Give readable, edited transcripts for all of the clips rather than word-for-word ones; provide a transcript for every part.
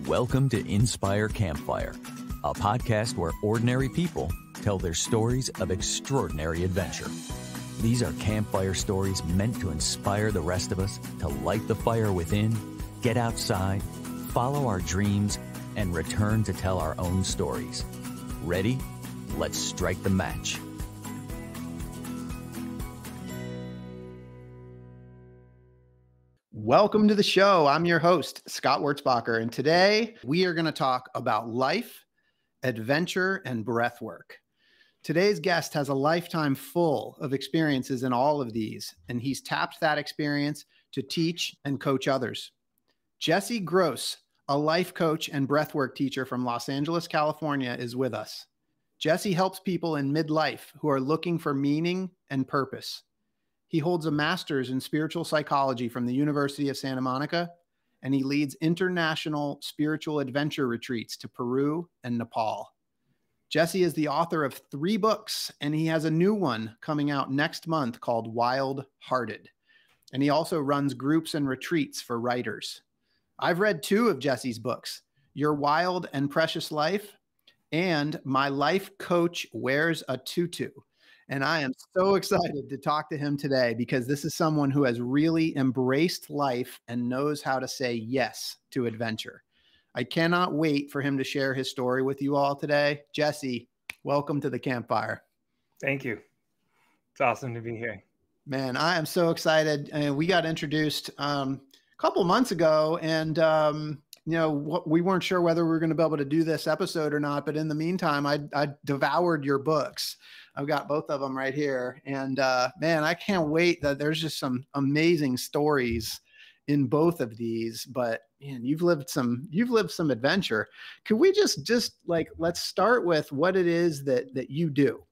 Welcome to Inspire Campfire, a podcast where ordinary people tell their stories of extraordinary adventure. These are campfire stories meant to inspire the rest of us to light the fire within, get outside, follow our dreams, and return to tell our own stories. Ready? Let's strike the match. Welcome to the show. I'm your host, Scott Wurzbacher, and today we are going to talk about life, adventure, and breath work. Today's guest has a lifetime full of experiences in all of these, and he's tapped that experience to teach and coach others. Jesse Gros, a life coach and breathwork teacher from Los Angeles, California, is with us. Jesse helps people in midlife who are looking for meaning and purpose. He holds a master's in spiritual psychology from the University of Santa Monica, and he leads international spiritual adventure retreats to Peru and Nepal. Jesse is the author of 3 books, and he has a new one coming out next month called Wild Hearted. And he also runs groups and retreats for writers. I've read 2 of Jesse's books, Your Wild and Precious Life and My Life Coach Wears a Tutu. And I am so excited to talk to him today because this is someone who has really embraced life and knows how to say yes to adventure. I cannot wait for him to share his story with you all today. Jesse, welcome to the campfire. Thank you. It's awesome to be here. Man, I am so excited. We got introduced a couple months ago, and we weren't sure whether we were going to be able to do this episode or not. But in the meantime, I devoured your books. I've got both of them right here. And man, I can't wait. That there's just some amazing stories in both of these. But man, you've lived some adventure. Could we just like, let's start with what it is that you do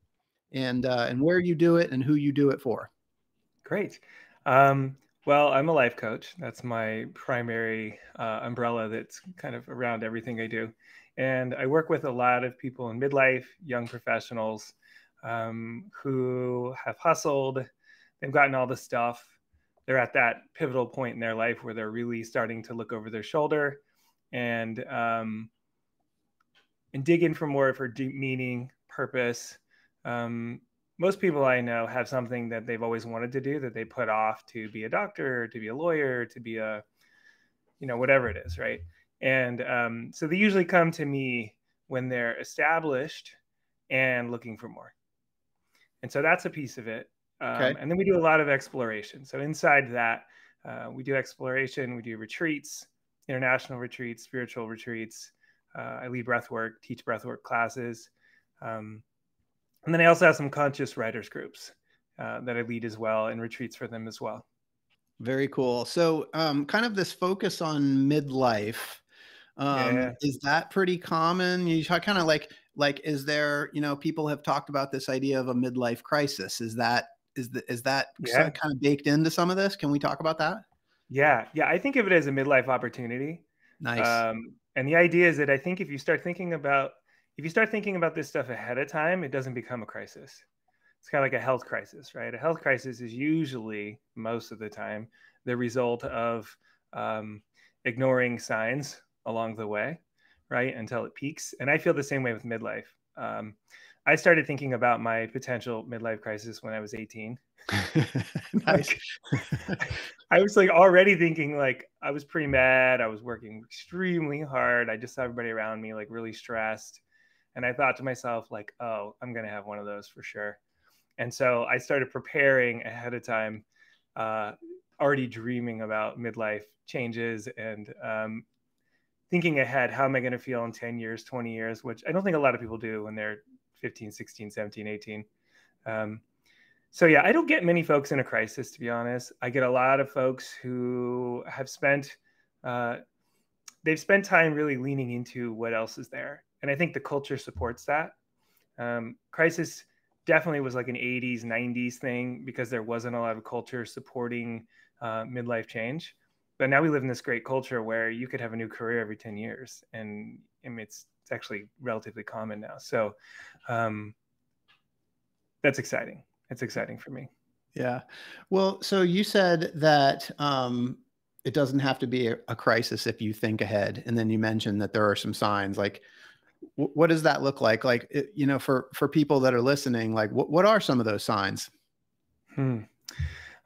and where you do it and who you do it for. Great. Well, I'm a life coach. That's my primary umbrella that's kind of around everything I do. And I work with a lot of people in midlife, young professionals who have hustled. They've gotten all the stuff. They're at that pivotal point in their life where they're really starting to look over their shoulder and dig in for more for deep meaning, purpose. Most people I know have something that they've always wanted to do that they put off to be a doctor, to be a lawyer, to be a, whatever it is, right? And so they usually come to me when they're established and looking for more. And so that's a piece of it. Okay. And then we do a lot of exploration. So inside that, we do exploration, we do retreats, international retreats, spiritual retreats. I lead breathwork, teach breathwork classes. And then I also have some conscious writers groups that I lead as well and retreats for them as well. Very cool. So kind of this focus on midlife, is that pretty common? You kind of like, is there, people have talked about this idea of a midlife crisis. Is that kind of baked into some of this? Can we talk about that? Yeah. I think of it as a midlife opportunity. Nice. And the idea is that I think if you start thinking about this stuff ahead of time, it doesn't become a crisis. It's kind of like a health crisis, right? A health crisis is usually, most of the time, the result of ignoring signs along the way, right? Until it peaks. And I feel the same way with midlife. I started thinking about my potential midlife crisis when I was 18. Nice. I was like already thinking like I was pretty mad. I was working extremely hard. I just saw everybody around me like really stressed. And I thought to myself like, oh, I'm going to have one of those for sure. And so I started preparing ahead of time, already dreaming about midlife changes and thinking ahead, how am I going to feel in 10 years, 20 years, which I don't think a lot of people do when they're 15, 16, 17, 18. So yeah, I don't get many folks in a crisis, to be honest. I get a lot of folks who have they've spent time really leaning into what else is there. And I think the culture supports that. Crisis definitely was like an 80s, 90s thing because there wasn't a lot of culture supporting midlife change. But now we live in this great culture where you could have a new career every 10 years. And it's actually relatively common now. So that's exciting. It's exciting for me. Yeah. Well, so you said that it doesn't have to be a crisis if you think ahead. And then you mentioned that there are some signs. Like, what does that look like? Like, you know, for people that are listening, like, what are some of those signs?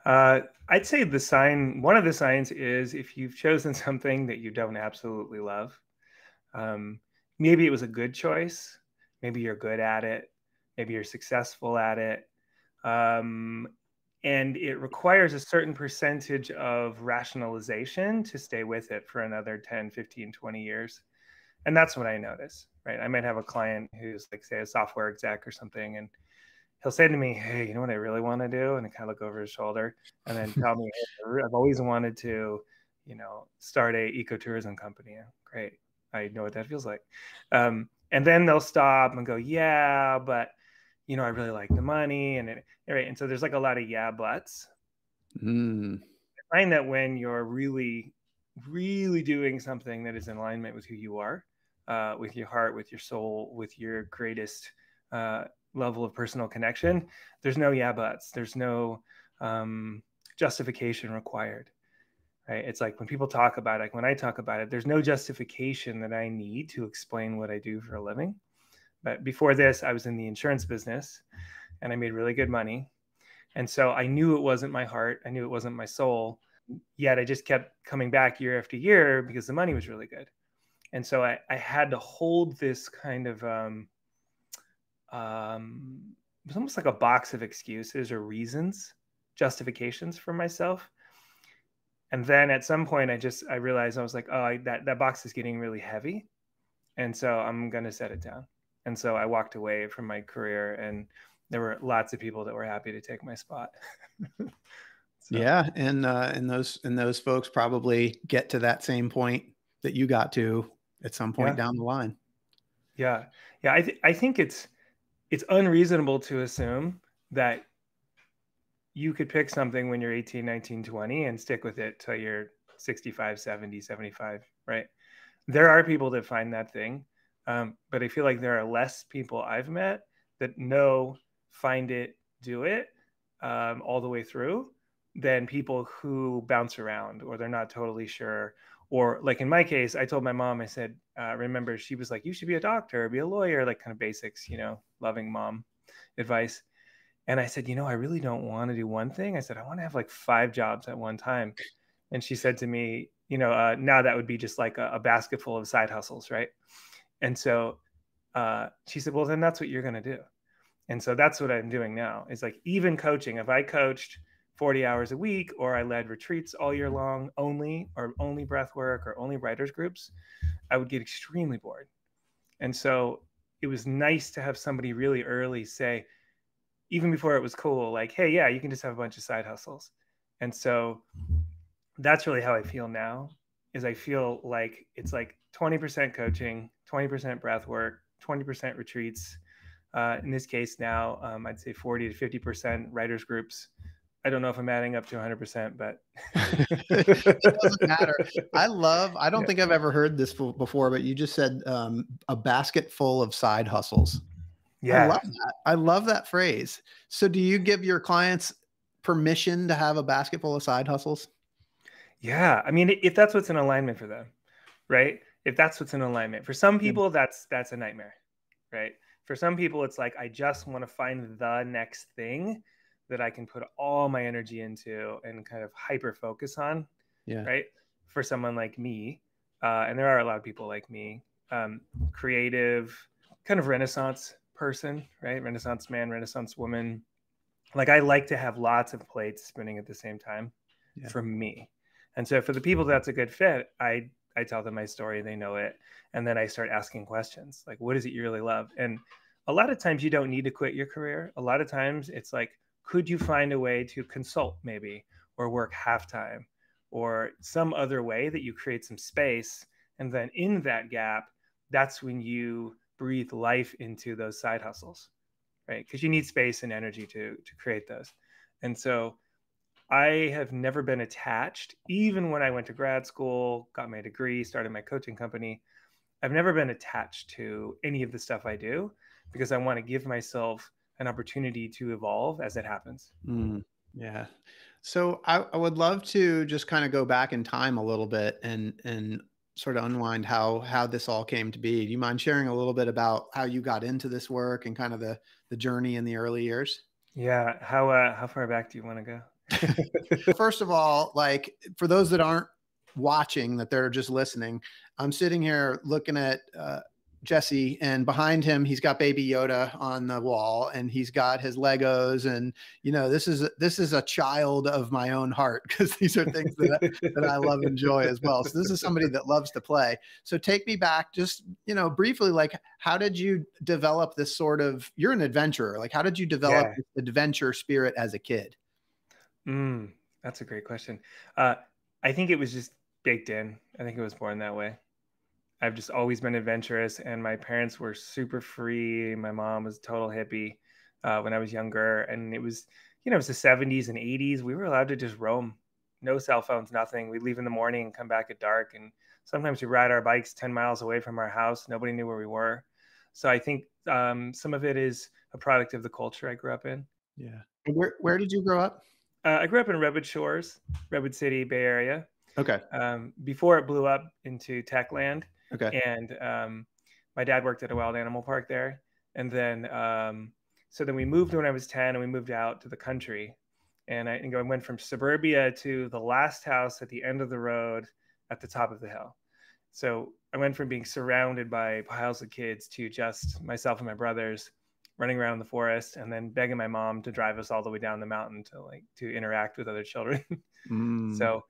I'd say one of the signs is if you've chosen something that you don't absolutely love. Maybe it was a good choice. Maybe you're good at it. Maybe you're successful at it. And it requires a certain percentage of rationalization to stay with it for another 10, 15, 20 years. And that's what I notice, right? I might have a client who's like, say, a software exec or something, and he'll say to me, hey, you know what I really want to do? And I kind of look over his shoulder and then tell me, hey, I've always wanted to, you know, start a ecotourism company. Great. I know what that feels like. And then they'll stop and go, yeah, but, you know, I really like the money. Right. And so there's like a lot of yeah, buts. I find that when you're really, really doing something that is in alignment with who you are, with your heart, with your soul, with your greatest level of personal connection, there's no yeah buts. There's no justification required. Right? It's like when people talk about it, like when I talk about it, there's no justification that I need to explain what I do for a living. But before this, I was in the insurance business and I made really good money. And so I knew it wasn't my heart. I knew it wasn't my soul. Yet I just kept coming back year after year because the money was really good. And so I had to hold this kind of, it was almost like a box of excuses or reasons, justifications for myself. And then at some point I realized I was like, oh, that box is getting really heavy. And so I'm going to set it down. And so I walked away from my career, and there were lots of people that were happy to take my spot. Yeah. And those folks probably get to that same point that you got to at some point down the line. Yeah. Yeah. I think it's unreasonable to assume that you could pick something when you're 18, 19, 20 and stick with it till you're 65, 70, 75, right? There are people that find that thing. But I feel like there are less people I've met that find it, do it all the way through than people who bounce around or they're not totally sure. Or like in my case, I told my mom, I said, remember, she was like, you should be a doctor, be a lawyer, like kind of basics, you know, loving mom advice. And I said, you know, I really don't want to do one thing. I said, I want to have like 5 jobs at one time. And she said to me, you know, now that would be just like a basket full of side hustles, right? And so she said, well, then that's what you're going to do. And so that's what I'm doing now. Is like even coaching. If I coached 40 hours a week, or I led retreats all year long only, or only breath work, or only writers groups, I would get extremely bored. And so it was nice to have somebody really early say, even before it was cool, like, hey, yeah, you can just have a bunch of side hustles. And so that's really how I feel now, is I feel like it's like 20% coaching, 20% breath work, 20% retreats. In this case now, I'd say 40 to 50% writers groups. I don't know if I'm adding up to 100%, but it doesn't matter. I don't think I've ever heard this before, but you just said a basket full of side hustles. Yeah. I love that. I love that phrase. So do you give your clients permission to have a basket full of side hustles? Yeah. I mean, if that's what's in alignment for them, right? If that's what's in alignment. For some people, that's a nightmare, right? For some people, it's like, I just want to find the next thing that I can put all my energy into and kind of hyper focus on, right? For someone like me, and there are a lot of people like me, creative, kind of Renaissance person, right? Renaissance man, Renaissance woman. Like I like to have lots of plates spinning at the same time for me. And so for the people that's a good fit, I tell them my story, they know it. And then I start asking questions like, what is it you really love? And a lot of times you don't need to quit your career. A lot of times it's like, could you find a way to consult maybe, or work half-time, or some other way that you create some space? And then in that gap, that's when you breathe life into those side hustles, right? Because you need space and energy to create those. And so I have never been attached, even when I went to grad school, got my degree, started my coaching company. I've never been attached to any of the stuff I do, because I want to give myself an opportunity to evolve as it happens. Yeah. So I would love to just kind of go back in time a little bit and sort of unwind how this all came to be. Do you mind sharing a little bit about how you got into this work and kind of the journey in the early years? Yeah. How far back do you want to go? First of all, like for those that aren't watching, that they're just listening, I'm sitting here looking at Jesse, and behind him, he's got Baby Yoda on the wall, and he's got his Legos, and this is a child of my own heart because these are things that I love and enjoy as well. So this is somebody that loves to play. So take me back, just briefly, like how did you develop this sort of? You're an adventurer. Like how did you develop Yeah. this adventure spirit as a kid? That's a great question. I think it was just baked in. I think it was born that way. I've just always been adventurous, and my parents were super free. My mom was a total hippie when I was younger, and it was the 70s and 80s. We were allowed to just roam, no cell phones, nothing. We'd leave in the morning and come back at dark, and sometimes we ride our bikes 10 miles away from our house. Nobody knew where we were. So I think some of it is a product of the culture I grew up in. Yeah. Where did you grow up? I grew up in Redwood Shores, Redwood City, Bay Area. Okay. Before it blew up into tech land. Okay. And my dad worked at a wild animal park there. And then, so then we moved when I was 10, and we moved out to the country. And I went from suburbia to the last house at the end of the road at the top of the hill. So I went from being surrounded by piles of kids to just myself and my brothers running around the forest, and then begging my mom to drive us all the way down the mountain to interact with other children. So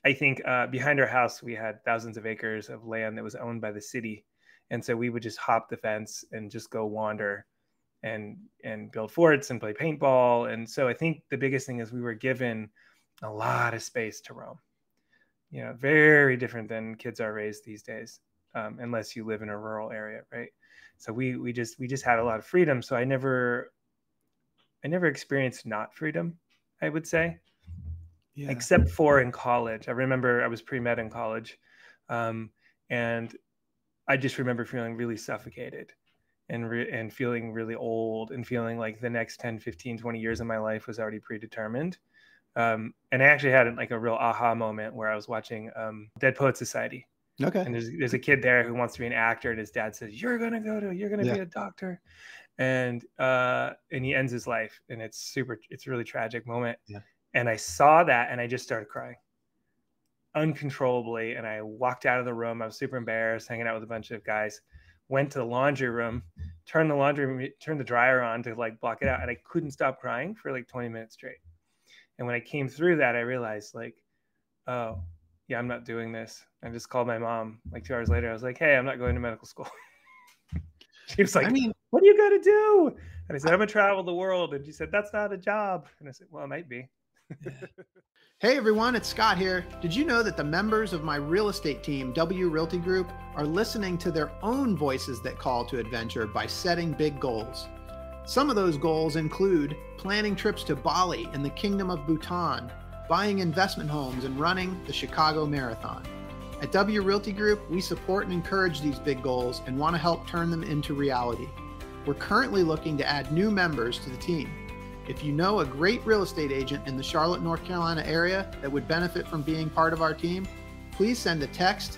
I think behind our house, we had thousands of acres of land that was owned by the city. And so we would just hop the fence and just go wander and build forts and play paintball. And so I think the biggest thing is we were given a lot of space to roam. Very different than kids are raised these days, unless you live in a rural area, right? So we just had a lot of freedom. So I never experienced not freedom, I would say. Yeah. Except for in college. I remember I was pre-med in college. And I just remember feeling really suffocated and feeling really old and feeling like the next 10, 15, 20 years of my life was already predetermined. And I actually had like a real aha moment where I was watching Dead Poets Society. Okay. And there's a kid there who wants to be an actor, and his dad says, you're going to be a doctor. And he ends his life, and it's a really tragic moment. Yeah. And I saw that, and I just started crying uncontrollably. And I walked out of the room. I was super embarrassed, hanging out with a bunch of guys, went to the laundry room, turned the dryer on to like block it out. And I couldn't stop crying for like 20 minutes straight. And when I came through that, I realized like, oh yeah, I'm not doing this. I just called my mom like 2 hours later. I was like, hey, I'm not going to medical school. She was like, what are you going to do? And I said, I'm going to travel the world. And she said, that's not a job. And I said, well, it might be. Hey everyone, it's Scott here. Did you know that the members of my real estate team, W Realty Group, are listening to their own voices that call to adventure by setting big goals? Some of those goals include planning trips to Bali and the Kingdom of Bhutan, buying investment homes, and running the Chicago Marathon. At W Realty Group, we support and encourage these big goals and want to help turn them into reality. We're currently looking to add new members to the team. If you know a great real estate agent in the Charlotte, North Carolina area that would benefit from being part of our team, please send a text,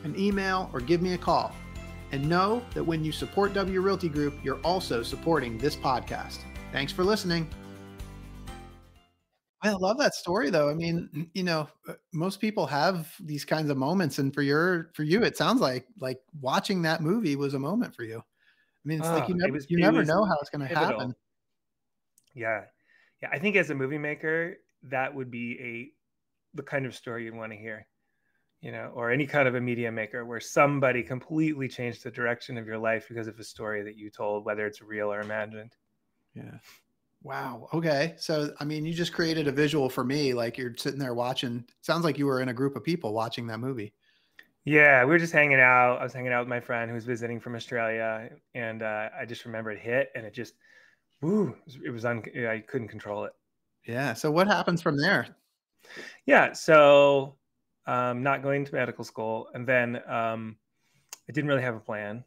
an email, or give me a call. And know that when you support W Realty Group, you're also supporting this podcast. Thanks for listening. I love that story though. I mean, most people have these kinds of moments, and for you, it sounds like watching that movie was a moment for you. I mean, it's like you never know how it's going to happen. Yeah. I think as a movie maker, that would be the kind of story you'd want to hear, or any kind of a media maker where somebody completely changed the direction of your life because of a story that you told, whether it's real or imagined. Yeah. Wow. Okay. So, I mean, you just created a visual for me. Like you're sitting there watching. Sounds like you were in a group of people watching that movie. Yeah, we were just hanging out. I was hanging out with my friend who was visiting from Australia, and I just remember it hit, and it just, I couldn't control it. Yeah. So what happens from there? Yeah. So not going to medical school, and then I didn't really have a plan.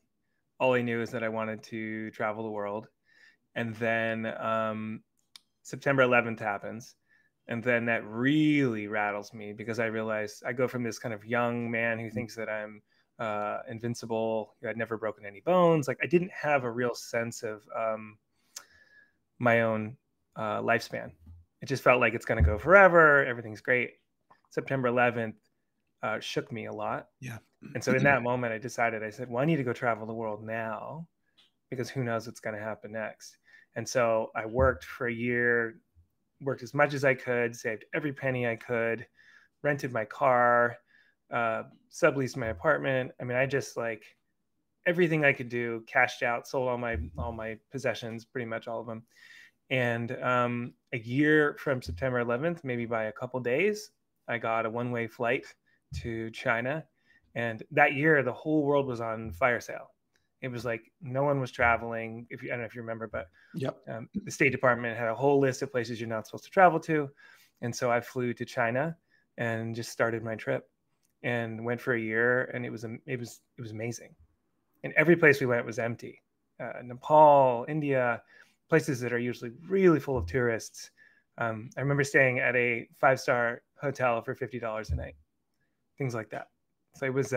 All I knew is that I wanted to travel the world. And then September 11th happens. And then that really rattles me because I realize I go from this kind of young man who thinks that I'm invincible. I'd never broken any bones. Like I didn't have a real sense of my own lifespan. It just felt like it's going to go forever. Everything's great. September 11th shook me a lot. Yeah. And so in that moment, I said, well, I need to go travel the world now because who knows what's going to happen next. And so I worked for a year, worked as much as I could, saved every penny I could, rented my car, subleased my apartment. I mean, I just like everything I could do, cashed out, sold all my possessions, pretty much all of them. And a year from September 11th, maybe by a couple days, I got a one-way flight to China. And that year, the whole world was on fire sale. It was like no one was traveling. I don't know if you remember, but Yep. The State Department had a whole list of places you're not supposed to travel to. And so I flew to China and just started my trip and went for a year. And it was amazing. And every place we went was empty. Nepal, India, places that are usually really full of tourists. I remember staying at a 5-star hotel for $50 a night, things like that. So it was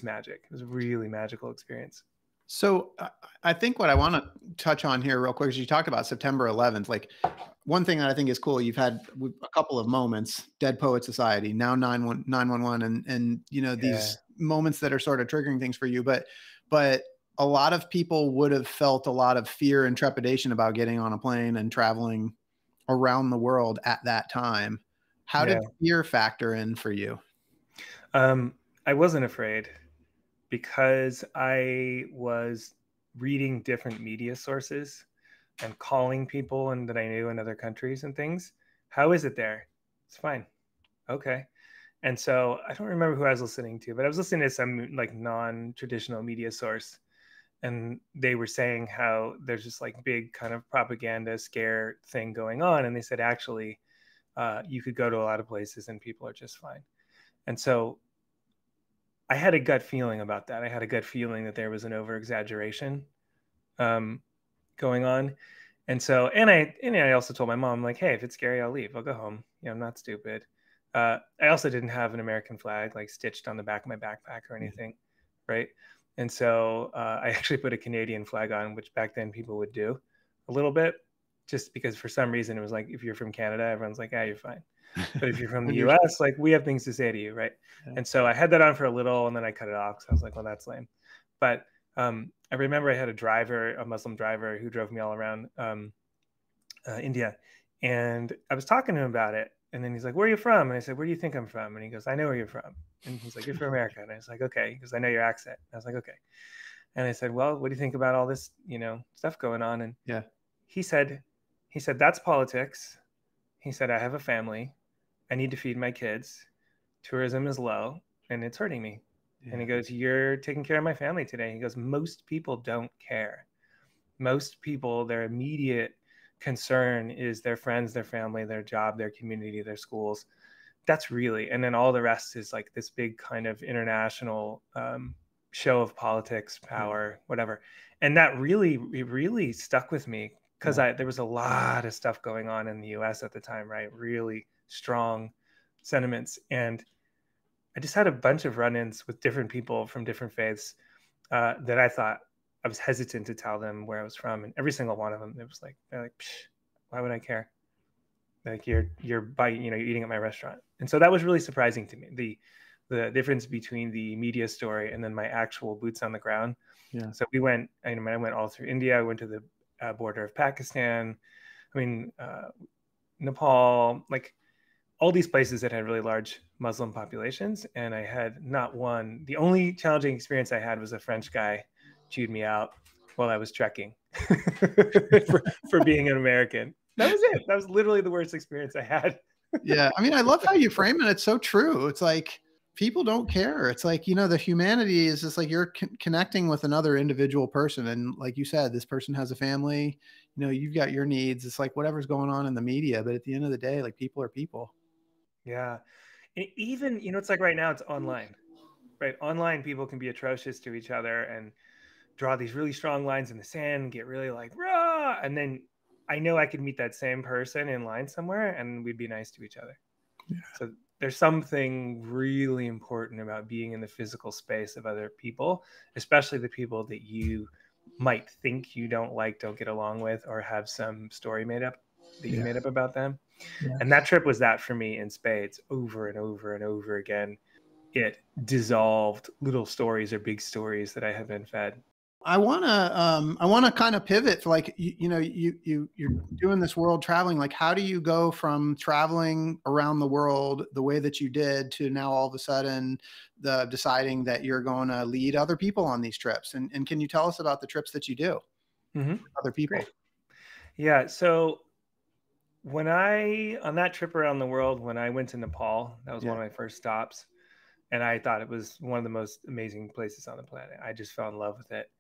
magic. It was a really magical experience. So I think what I want to touch on here real quick is you talked about September 11th. Like one thing that I think is cool, you've had a couple of moments, Dead Poet Society, now 911, and you know, these moments that are sort of triggering things for you. But a lot of people would have felt a lot of fear and trepidation about getting on a plane and traveling around the world at that time. How did fear factor in for you? I wasn't afraid because I was reading different media sources and calling people and that I knew in other countries and things. How is it there? It's fine. Okay. And so I don't remember who I was listening to, but I was listening to some like non-traditional media source. And they were saying how there's this like big kind of propaganda scare thing going on. And they said, actually, you could go to a lot of places and people are just fine. And so I had a gut feeling about that. I had a gut feeling that there was an over exaggeration going on. And so, and I also told my mom, like, hey, if it's scary, I'll leave. I'll go home. You know, I'm not stupid. I also didn't have an American flag like stitched on the back of my backpack or anything. Right. And so I actually put a Canadian flag on, which back then people would do a little bit, just because for some reason it was like, if you're from Canada, everyone's like, you're fine. But if you're from the US, like we have things to say to you, right? Yeah. And so I had that on for a little and then I cut it off because I was like, well, that's lame. But I remember I had a Muslim driver who drove me all around India. And I was talking to him about it. And then he's like, where are you from? And I said, where do you think I'm from? And he goes, I know where you're from. And he's like, you're from America. And I was like, okay, because I know your accent. And I was like, okay. And I said, well, what do you think about all this, stuff going on? And he said, that's politics. He said, I have a family. I need to feed my kids. Tourism is low and it's hurting me. Yeah. And he goes, you're taking care of my family today. He goes, most people don't care. Most people, their immediate concern is their friends, their family, their job, their community, their schools. That's really, and then all the rest is like this big kind of international show of politics, power, whatever. And that really stuck with me because there was a lot of stuff going on in the US at the time, right? Really strong sentiments. And I just had a bunch of run-ins with different people from different faiths that I thought I was hesitant to tell them where I was from. And every single one of them, it was like, they're like, why would I care? Like you're eating at my restaurant. And so that was really surprising to me. The difference between the media story and then my actual boots on the ground. Yeah. So I went all through India. I went to the border of Pakistan. Nepal, like all these places that had really large Muslim populations. And I had not one. The only challenging experience I had was a French guy chewed me out while I was trekking for being an American. That was it. That was literally the worst experience I had. Yeah. I mean, I love how you frame it. It's so true. It's like people don't care. It's like, the humanity is just like you're connecting with another individual person. And like you said, this person has a family, you've got your needs. It's like whatever's going on in the media. But at the end of the day, like people are people. Yeah. And even, it's like right now it's online, right? Online people can be atrocious to each other and draw these really strong lines in the sand, get really like, rah! And then I know I could meet that same person in line somewhere and we'd be nice to each other. Yeah. So there's something really important about being in the physical space of other people, especially the people that you might think you don't get along with, or have some story made up that you made up about them. Yeah. And that trip was that for me in spades, over and over and over again. It dissolved little stories or big stories that I have been fed. I want to kind of pivot. Like, you're doing this world traveling. Like, how do you go from traveling around the world the way that you did to now all of a sudden deciding that you're going to lead other people on these trips? And can you tell us about the trips that you do with other people? Great. Yeah. So on that trip around the world, when I went to Nepal, that was one of my first stops. And I thought it was one of the most amazing places on the planet. I just fell in love with it.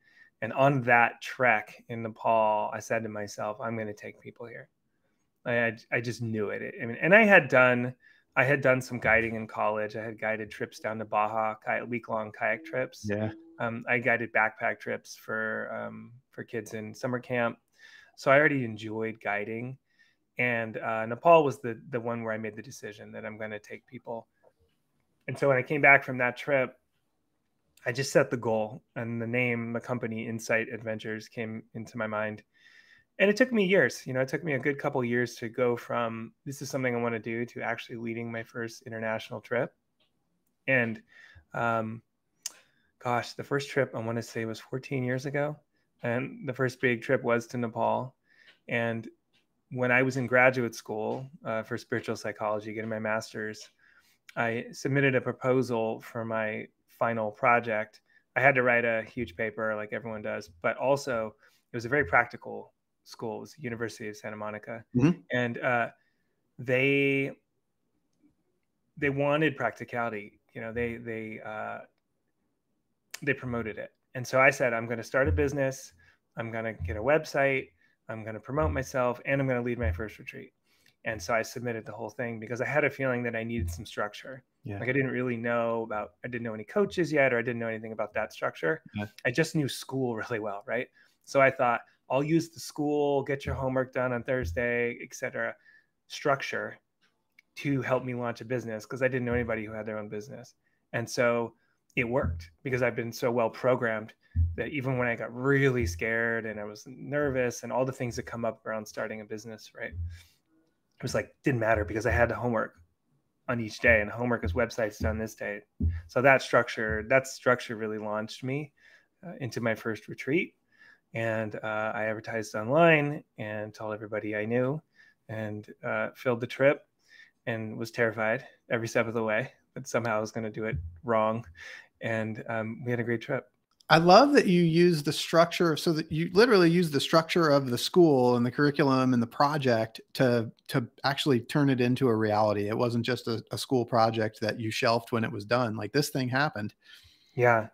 And on that trek in Nepal, I said to myself, I'm going to take people here. I just knew it. I mean, and I had done some guiding in college. I had guided trips down to Baja, week-long kayak trips. Yeah. I guided backpack trips for kids in summer camp. So I already enjoyed guiding. And Nepal was the one where I made the decision that I'm going to take people. And so when I came back from that trip, I just set the goal, and the name, the company, Insight Adventures, came into my mind. And it took me years. It took me a good couple of years to go from this is something I want to do to actually leading my first international trip. And the first trip I want to say was 14 years ago. And the first big trip was to Nepal. And when I was in graduate school for spiritual psychology, getting my master's, I submitted a proposal for my final project. I had to write a huge paper like everyone does, but also it was a very practical school. It was the University of Santa Monica. Mm-hmm. And they wanted practicality. They promoted it. And so I said, I'm going to start a business. I'm going to get a website. I'm going to promote myself, and I'm going to lead my first retreat. And so I submitted the whole thing because I had a feeling that I needed some structure. Yeah. Like I didn't know any coaches yet, or I didn't know anything about that structure. Yeah. I just knew school really well, right? So I thought I'll use the school, get your homework done on Thursday, etc. structure to help me launch a business, because I didn't know anybody who had their own business. And so it worked because I've been so well programmed that even when I got really scared and I was nervous and all the things that come up around starting a business, right? It was like, didn't matter because I had the homework on each day, and homework is websites done this day. So that structure really launched me into my first retreat. And I advertised online and told everybody I knew, and filled the trip, and was terrified every step of the way that somehow I was going to do it wrong. And we had a great trip. I love that you use the structure, so that you literally use the structure of the school and the curriculum and the project to actually turn it into a reality. It wasn't just a school project that you shelved when it was done. Like, this thing happened. Yeah.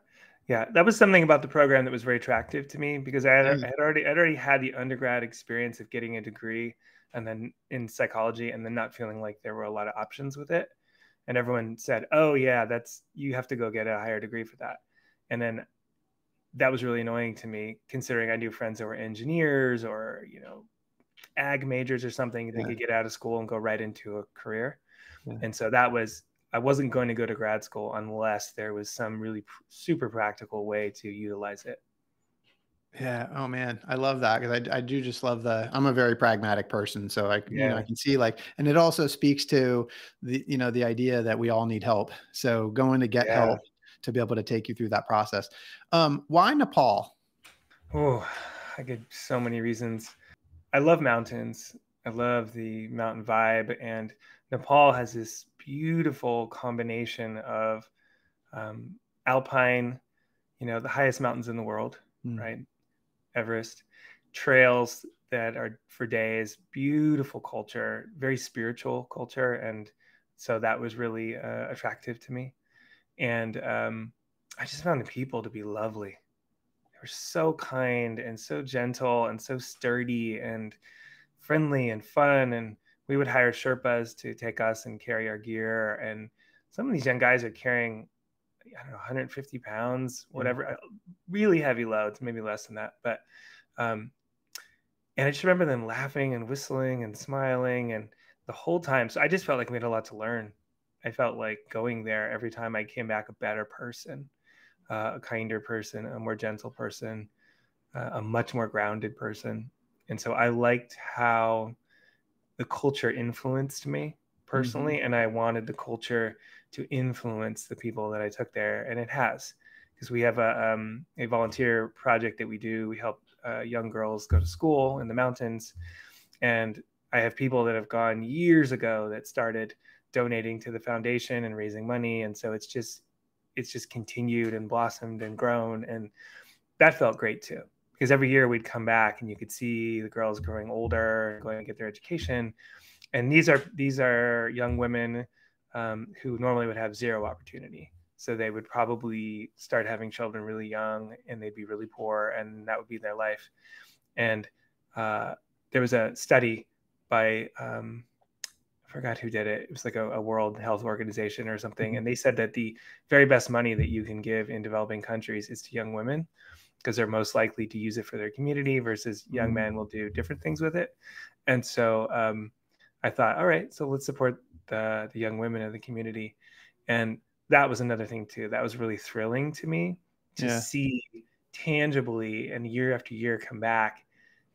Yeah. That was something about the program that was very attractive to me, because I had already had the undergrad experience of getting a degree and then in psychology, and then not feeling like there were a lot of options with it. And everyone said, oh yeah, you have to go get a higher degree for that. And then that was really annoying to me, considering I knew friends that were engineers or, ag majors or something. They could get out of school and go right into a career. Yeah. And so I wasn't going to go to grad school unless there was some really super practical way to utilize it. Yeah. Oh man, I love that, because I do just love I'm a very pragmatic person. So I can see, like, and it also speaks to the idea that we all need help. So going to get help to be able to take you through that process. Why Nepal? Oh, I get so many reasons. I love mountains. I love the mountain vibe, and Nepal has this beautiful combination of alpine, the highest mountains in the world, right? Everest, trails that are for days, beautiful culture, very spiritual culture. And so that was really attractive to me. And I just found the people to be lovely. They were so kind and so gentle and so sturdy and friendly and fun. And we would hire Sherpas to take us and carry our gear. And some of these young guys are carrying, I don't know, 150 pounds, whatever, really heavy loads, maybe less than that. But And I just remember them laughing and whistling and smiling and the whole time. So I just felt like we had a lot to learn. I felt like going there every time I came back a better person, a kinder person, a more gentle person, a much more grounded person. And so I liked how the culture influenced me Mm-hmm. personally, and I wanted the culture to influence the people that I took there, and it has, because we have a volunteer project that we do. We help young girls go to school in the mountains, and I have people that have gone years ago that started donating to the foundation and raising money, and so it's just continued and blossomed and grown, and that felt great too. Because every year we'd come back and you could see the girls growing older and going to get their education, and these are young women who normally would have zero opportunity. So they would probably start having children really young, and they'd be really poor, and that would be their life. And uh, there was a study by I forgot who did it. It was like a World Health Organization or something, and they said that the very best money that you can give in developing countries is to young women, because they're most likely to use it for their community, versus young Mm-hmm. men will do different things with it. And so I thought, all right, so let's support the young women of the community. And that was another thing too. That was really thrilling to me to Yeah. see tangibly and year after year come back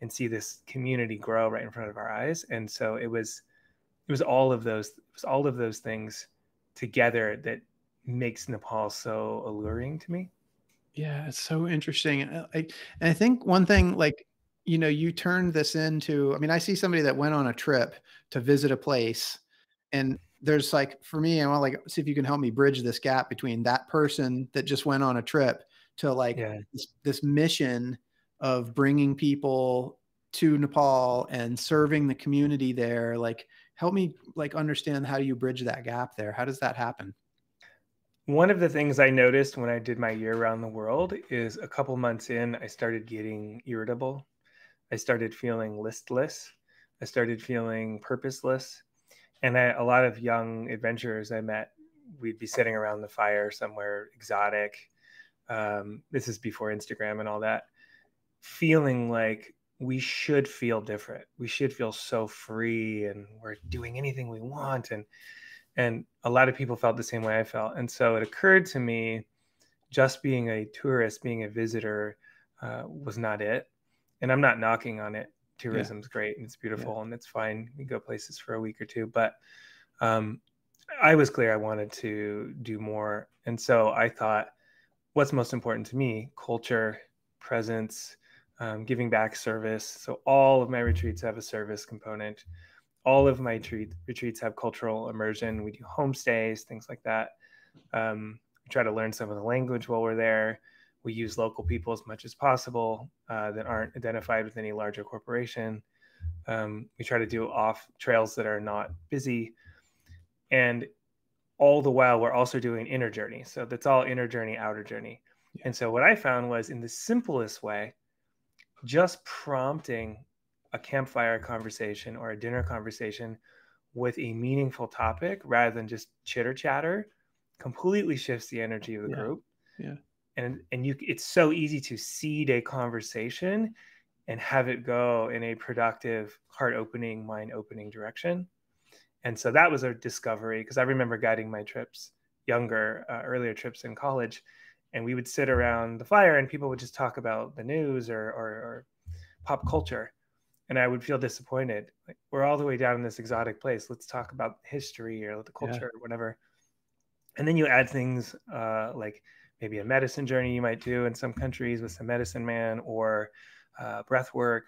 and see this community grow right in front of our eyes. And so it was all of those things together that makes Nepal so alluring to me. Yeah, it's so interesting. And I think one thing, like, you turned this into, I mean, I see somebody that went on a trip to visit a place, and there's like, for me, I want to like see if you can help me bridge this gap between that person that just went on a trip to like Yeah. this mission of bringing people to Nepal and serving the community there. Like, help me like understand, how do you bridge that gap there? How does that happen? One of the things I noticed when I did my year around the world is a couple months in, I started getting irritable. I started feeling listless. I started feeling purposeless. And a lot of young adventurers I met, we'd be sitting around the fire somewhere exotic. This is before Instagram and all that, feeling like we should feel different. We should feel so free and we're doing anything we want. And a lot of people felt the same way I felt. And so it occurred to me, just being a tourist, being a visitor, was not it. And I'm not knocking on it. Yeah. Tourism's great and it's Yeah. beautiful and it's fine. We go places for a week or two, but um, I was clear I wanted to do more. And so I thought, what's most important to me? Culture, presence, giving back, service. So all of my retreats have a service component. All of my retreats have cultural immersion. We do homestays, things like that. We try to learn some of the language while we're there. We use local people as much as possible that aren't identified with any larger corporation. We try to do off trails that are not busy. And all the while, we're also doing inner journey. So that's all inner journey, outer journey. Yeah. And so what I found was, in the simplest way, just prompting a campfire conversation or a dinner conversation with a meaningful topic rather than just chitter chatter completely shifts the energy of the Yeah. group. Yeah. And it's so easy to seed a conversation and have it go in a productive, heart opening, mind opening direction. And so that was a discovery, because I remember guiding my trips, earlier trips in college, and we would sit around the fire and people would just talk about the news or pop culture. And I would feel disappointed. Like, we're all the way down in this exotic place. Let's talk about history or the Yeah. culture or whatever. And then you add things like maybe a medicine journey you might do in some countries with some medicine man, or breath work,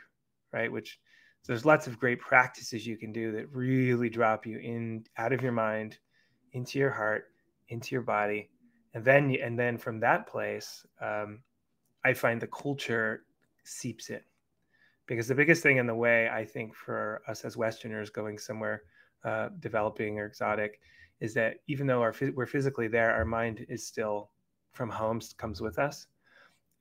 right? So there's lots of great practices you can do that really drop you in out of your mind, into your heart, into your body. And then from that place, I find the culture seeps in. Because the biggest thing in the way, I think, for us as Westerners going somewhere developing or exotic, is that even though we're physically there, our mind is still from home, comes with us.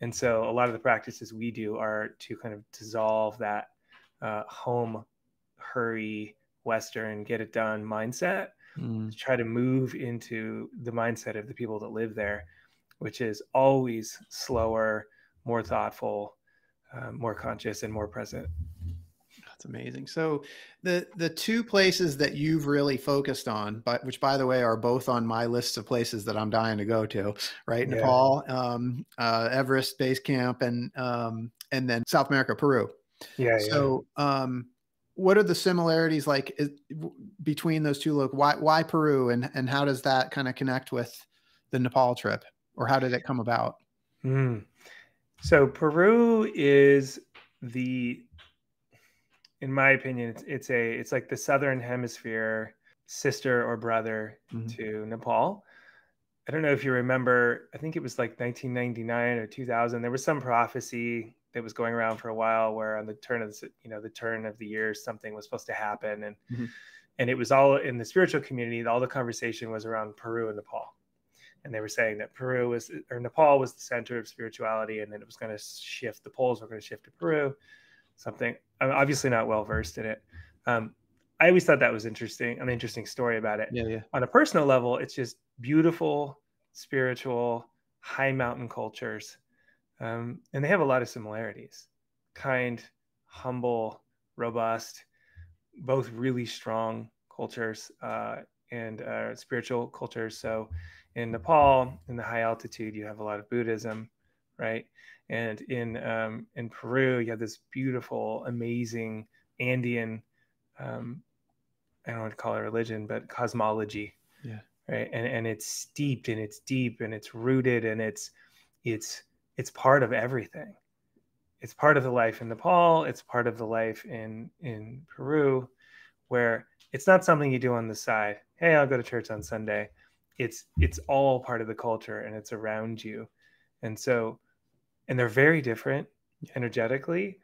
And so a lot of the practices we do are to kind of dissolve that home, hurry, Western, get it done mindset, Mm. to try to move into the mindset of the people that live there, which is always slower, more thoughtful, more conscious, and more present. That's amazing. So the two places that you've really focused on, but which by the way are both on my list of places that I'm dying to go to, right? Yeah. Nepal, Everest Base Camp, and then South America, Peru. Yeah. So what are the similarities like between those two? Why Peru, and how does that kind of connect with the Nepal trip, or how did it come about? So Peru is in my opinion, it's like the Southern Hemisphere sister or brother to Nepal. I don't know if you remember, I think it was like 1999 or 2000. There was some prophecy that was going around for a while where on the turn of the turn of the year, something was supposed to happen. And it was all in the spiritual community. All the conversation was around Peru and Nepal. And they were saying that Nepal was the center of spirituality, and then it was going to shift. The poles were going to shift to Peru. Something I'm obviously not well versed in it. I always thought that was an interesting story about it. Yeah. On a personal level, it's just beautiful, spiritual, high mountain cultures, and they have a lot of similarities. Kind, humble, robust, both really strong cultures and spiritual cultures. So in Nepal, in the high altitude, you have a lot of Buddhism, right? And in Peru, you have this beautiful, amazing Andean, I don't want to call it religion, but cosmology, right? And it's steeped and it's deep and it's rooted and it's part of everything. It's part of the life in Nepal. It's part of the life in Peru, where it's not something you do on the side. Hey, I'll go to church on Sunday. It's all part of the culture and it's around you. And they're very different energetically,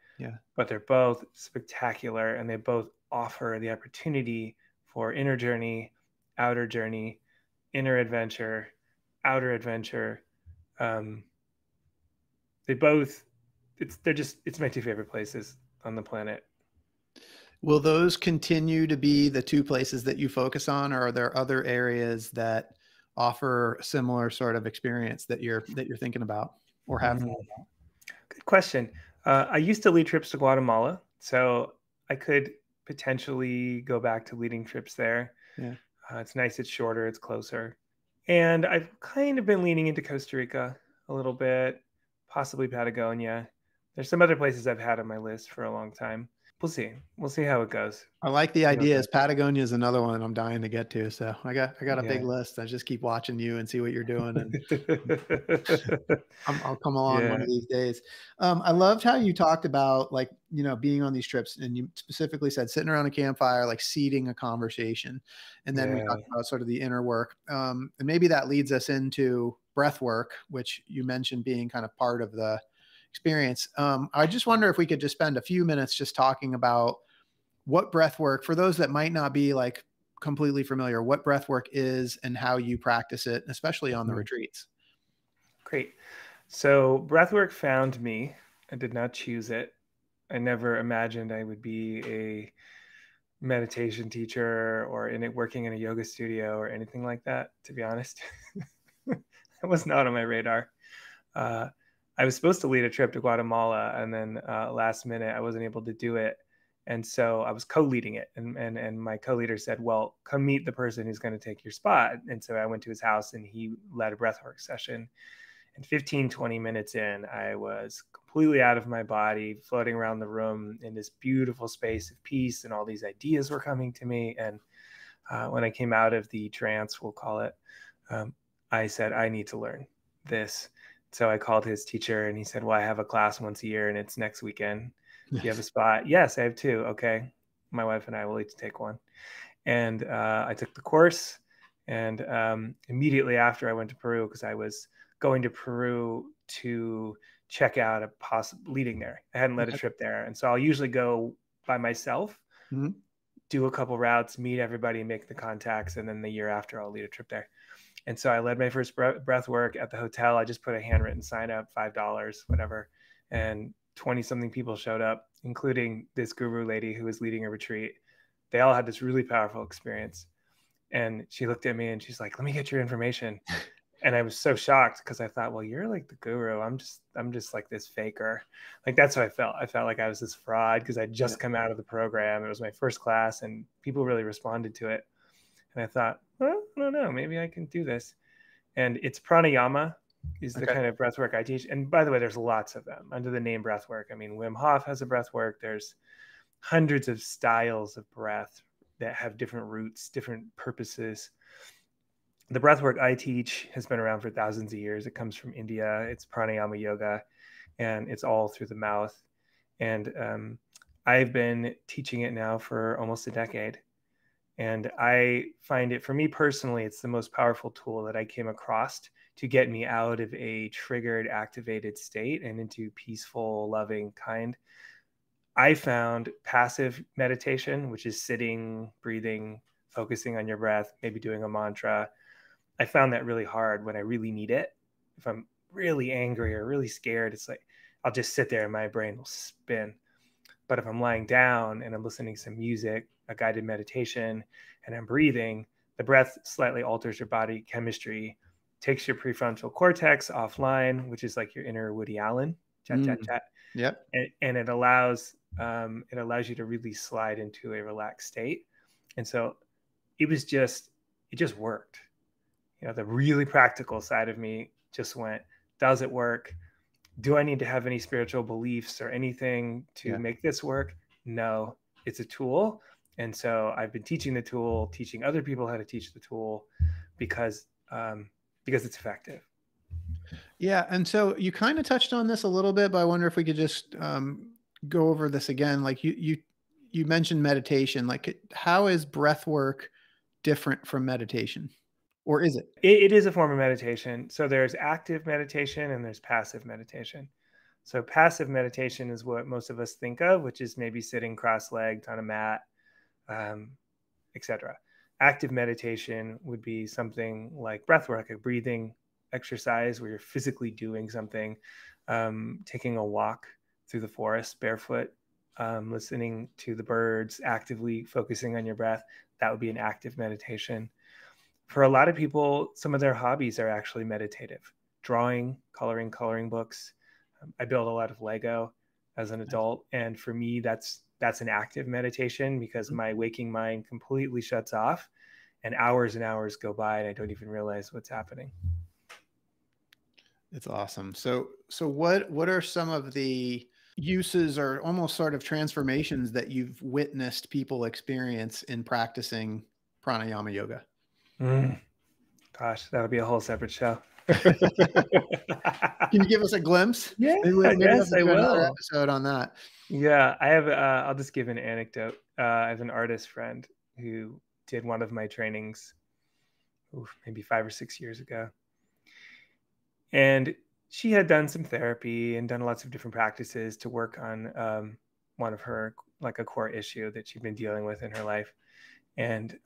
but they're both spectacular, and they both offer the opportunity for inner journey, outer journey, inner adventure, outer adventure. It's my two favorite places on the planet. Will those continue to be the two places that you focus on, or are there other areas that offer a similar sort of experience that you're thinking about or have thought about? Good question. I used to lead trips to Guatemala, so I could potentially go back to leading trips there. Yeah. It's nice, it's shorter, it's closer. And I've kind of been leaning into Costa Rica a little bit, possibly Patagonia. There's some other places I've had on my list for a long time. We'll see. We'll see how it goes. I like the ideas. Patagonia is another one I'm dying to get to. So I got a big list. I just keep watching you and see what you're doing, and I'll come along one of these days. I loved how you talked about being on these trips, and you specifically said sitting around a campfire, like seeding a conversation, and then we talked about sort of the inner work, and maybe that leads us into breath work, which you mentioned being kind of part of the experience. I just wonder if we could just spend a few minutes just talking about what breath work, for those that might not be like completely familiar, what breath work is and how you practice it, especially on the retreats. Great. So breathwork found me. I did not choose it. I never imagined I would be a meditation teacher or working in a yoga studio or anything like that, to be honest. It was not on my radar. I was supposed to lead a trip to Guatemala, and then last minute I wasn't able to do it. And so I was co-leading it, and my co-leader said, well, come meet the person who's going to take your spot. And so I went to his house and he led a breathwork session. And 15, 20 minutes in, I was completely out of my body, floating around the room in this beautiful space of peace, and all these ideas were coming to me. And when I came out of the trance, we'll call it, I said, I need to learn this. So I called his teacher and he said, well, I have a class once a year and it's next weekend. Do you have a spot? Yes, I have two. Okay. My wife and I will each take one. And I took the course, and immediately after I went to Peru, because I was going to Peru to check out a possible leading there. I hadn't led a trip there. And so I'll usually go by myself, do a couple routes, meet everybody, make the contacts. And then the year after I'll lead a trip there. And so I led my first breath work at the hotel. I just put a handwritten sign up, $5, whatever. And 20 something people showed up, including this guru lady who was leading a retreat. They all had this really powerful experience. And she looked at me and she's like, let me get your information. And I was so shocked because I thought, well, you're like the guru. I'm just like this faker. Like, that's how I felt. I felt like I was this fraud because I'd just come out of the program. It was my first class and people really responded to it. And I thought, well, I don't know, maybe I can do this. And it's pranayama is the kind of breath work I teach. And by the way, there's lots of them under the name breath work. I mean, Wim Hof has a breath work. There's hundreds of styles of breath that have different roots, different purposes. The breath work I teach has been around for thousands of years. It comes from India. It's pranayama yoga, and it's all through the mouth. And I've been teaching it now for almost a decade. And I find it, for me personally, it's the most powerful tool that I came across to get me out of a triggered, activated state and into peaceful, loving, kind. I found passive meditation, which is sitting, breathing, focusing on your breath, maybe doing a mantra. I found that really hard when I really need it. If I'm really angry or really scared, it's like I'll just sit there and my brain will spin. But if I'm lying down and I'm listening to some music, a guided meditation, and I'm breathing, the breath slightly alters your body chemistry, takes your prefrontal cortex offline, which is like your inner Woody Allen, chat, chat, chat. Yep. And it allows you to really slide into a relaxed state. And so it just worked. You know, the really practical side of me just went, does it work? Do I need to have any spiritual beliefs or anything to make this work? No, it's a tool. And so I've been teaching the tool, teaching other people how to teach the tool because it's effective. Yeah. And so you kind of touched on this a little bit, but I wonder if we could just go over this again. Like you mentioned meditation. Like, how is breath work different from meditation? Or is it? It is a form of meditation. So there's active meditation and there's passive meditation. So passive meditation is what most of us think of, which is maybe sitting cross-legged on a mat, etc. Active meditation would be something like breath work, a breathing exercise where you're physically doing something, taking a walk through the forest barefoot, listening to the birds, actively focusing on your breath. That would be an active meditation. For a lot of people, some of their hobbies are actually meditative. Drawing, coloring books. I build a lot of Lego as an adult. And for me, that's an active meditation because my waking mind completely shuts off and hours go by and I don't even realize what's happening. It's awesome. So what are some of the uses or almost sort of transformations that you've witnessed people experience in practicing pranayama yoga? Gosh, that'll be a whole separate show. Can you give us a glimpse? Yeah, maybe yes, I will. Another episode on that. Yeah, I have. I'll just give an anecdote. I have an artist friend who did one of my trainings, maybe 5 or 6 years ago, and she had done some therapy and done lots of different practices to work on one of her, like a core issue that she'd been dealing with in her life, and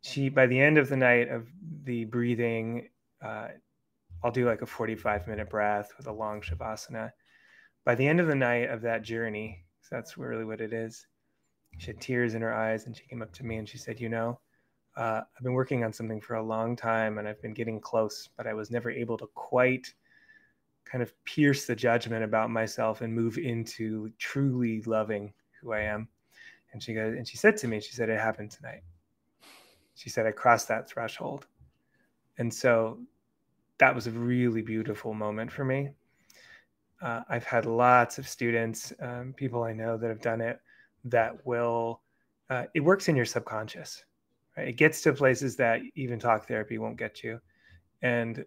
she, by the end of the night of the breathing, I'll do like a 45-minute breath with a long shavasana. By the end of the night of that journey, so that's really what it is, she had tears in her eyes and she came up to me and she said, I've been working on something for a long time and I've been getting close, but I was never able to quite kind of pierce the judgment about myself and move into truly loving who I am. And she said to me, it happened tonight. She said, I crossed that threshold. And so that was a really beautiful moment for me. I've had lots of students, people I know that have done it, that will, it works in your subconscious, right? It gets to places that even talk therapy won't get you. And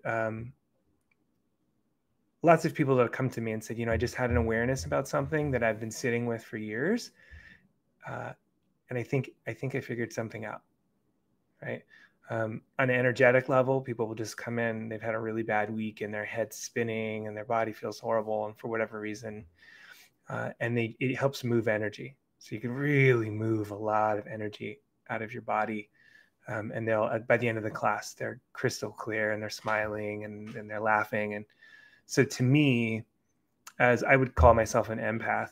lots of people that have come to me and said, I just had an awareness about something that I've been sitting with for years. And I think I figured something out. Right. On an energetic level, people will just come in, they've had a really bad week and their head's spinning and their body feels horrible. And for whatever reason, and it helps move energy. So you can really move a lot of energy out of your body. And they'll, by the end of the class, they're crystal clear and they're smiling and they're laughing. And so to me, as I would call myself an empath,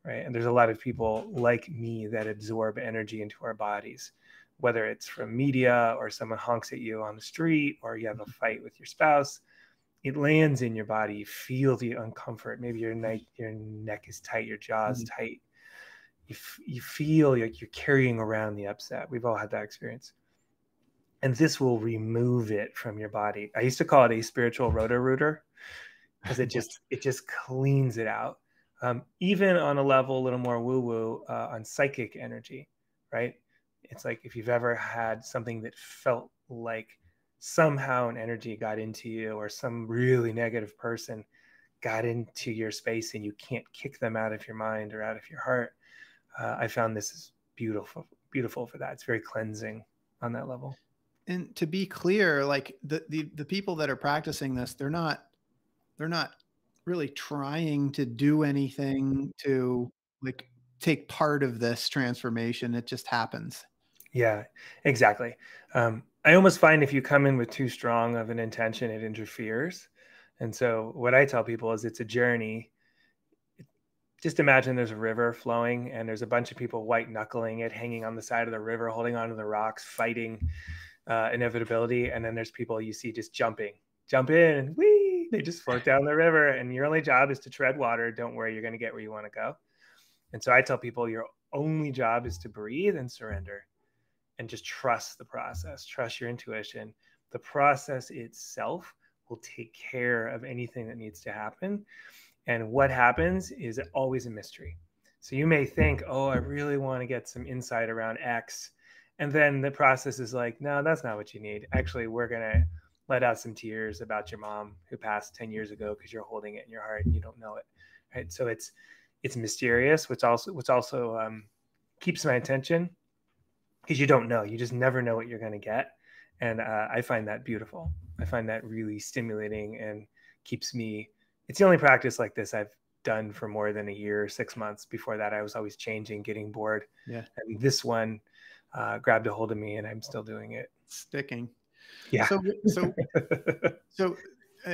right? And there's a lot of people like me that absorb energy into our bodies. whether it's from media or someone honks at you on the street or you have a fight with your spouse. It lands in your body. You feel the uncomfort. Maybe your neck is tight, your jaw is tight. You feel like you're carrying around the upset. We've all had that experience. And this will remove it from your body. I used to call it a spiritual roto-rooter because it just cleans it out. Even on a level a little more woo-woo, on psychic energy, right? It's like if you've ever had something that felt like somehow an energy got into you, or some really negative person got into your space and you can't kick them out of your mind or out of your heart. I found this is beautiful for that. It's very cleansing on that level. And to be clear, like the people that are practicing this, they're not really trying to do anything to like take part of this transformation. It just happens. Yeah, exactly. I almost find if you come in with too strong of an intention, it interferes. And so what I tell people is it's a journey. Just imagine there's a river flowing and there's a bunch of people white knuckling it, hanging on the side of the river, holding onto the rocks, fighting inevitability. And then there's people you see just jump in, and whee, they just float down the river. And your only job is to tread water. Don't worry, you're going to get where you want to go. And so I tell people your only job is to breathe and surrender and just trust the process, trust your intuition. The process itself will take care of anything that needs to happen. And what happens is always a mystery. So you may think, oh, I really want to get some insight around X. And then the process is like, no, that's not what you need. Actually, we're going to let out some tears about your mom who passed 10 years ago because you're holding it in your heart and you don't know it. Right. So it's mysterious, which also keeps my attention because you don't know. You just never know what you're going to get. And I find that beautiful. I find that really stimulating and keeps me. It's the only practice like this I've done for more than a year, 6 months. Before that, I was always changing, getting bored. Yeah. And this one grabbed a hold of me and I'm still doing it. Sticking. Yeah. So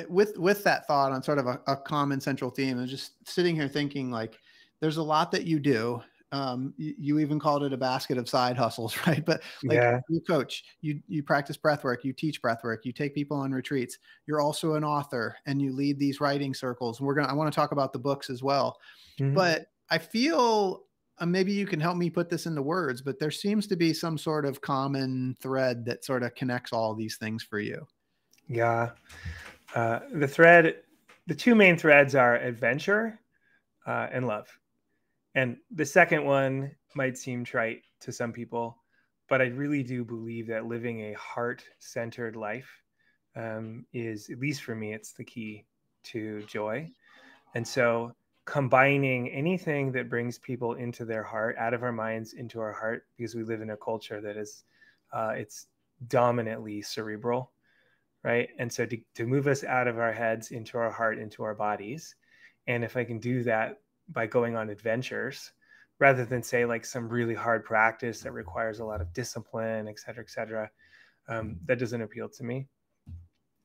with that thought on sort of a common central theme, and just sitting here thinking like there's a lot that you do. You even called it a basket of side hustles, right? But like you coach, you practice breathwork, you teach breathwork, you take people on retreats. You're also an author and you lead these writing circles. And I want to talk about the books as well. Mm-hmm. But I feel maybe you can help me put this into words, but there seems to be some sort of common thread that sort of connects all these things for you. Yeah. The two main threads are adventure and love. And the second one might seem trite to some people, but I really do believe that living a heart-centered life is, at least for me, it's the key to joy. And so combining anything that brings people into their heart, out of our minds into our heart, because we live in a culture that is, it's dominantly cerebral, right? And so to move us out of our heads into our heart, into our bodies. And if I can do that by going on adventures, rather than say like some really hard practice that requires a lot of discipline, et cetera, that doesn't appeal to me.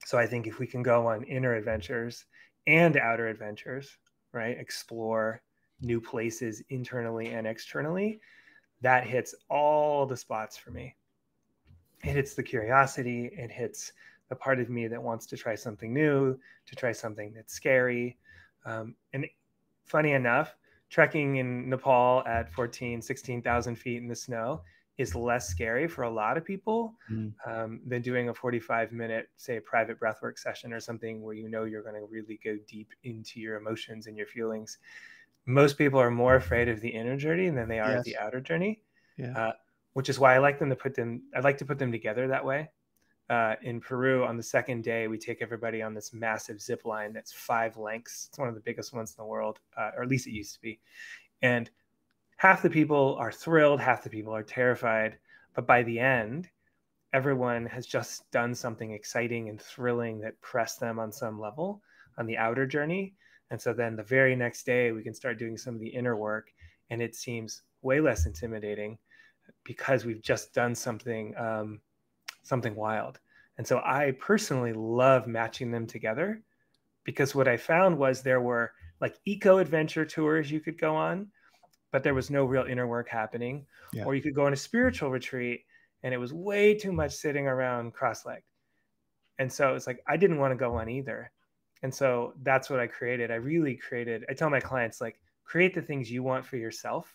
So I think if we can go on inner adventures and outer adventures, right? Explore new places internally and externally, that hits all the spots for me. It hits the curiosity. It hits the part of me that wants to try something new, to try something that's scary. And funny enough, trekking in Nepal at 16,000 feet in the snow is less scary for a lot of people than doing a 45-minute, say, private breathwork session or something where you know you're going to really go deep into your emotions and your feelings. Most people are more afraid of the inner journey than they are of the outer journey, which is why I like to put them together that way. In Peru, on the second day, we take everybody on this massive zip line that's 5 lengths. It's one of the biggest ones in the world, or at least it used to be. And half the people are thrilled, half the people are terrified. But by the end, everyone has just done something exciting and thrilling that pressed them on some level on the outer journey. And so then the very next day, we can start doing some of the inner work. And it seems way less intimidating because we've just done something wild. And so I personally love matching them together because what I found was there were like eco adventure tours you could go on, but there was no real inner work happening. Or you could go on a spiritual retreat and it was way too much sitting around cross-legged. And so it's like, I didn't want to go on either. And so that's what I created. I tell my clients, like, create the things you want for yourself.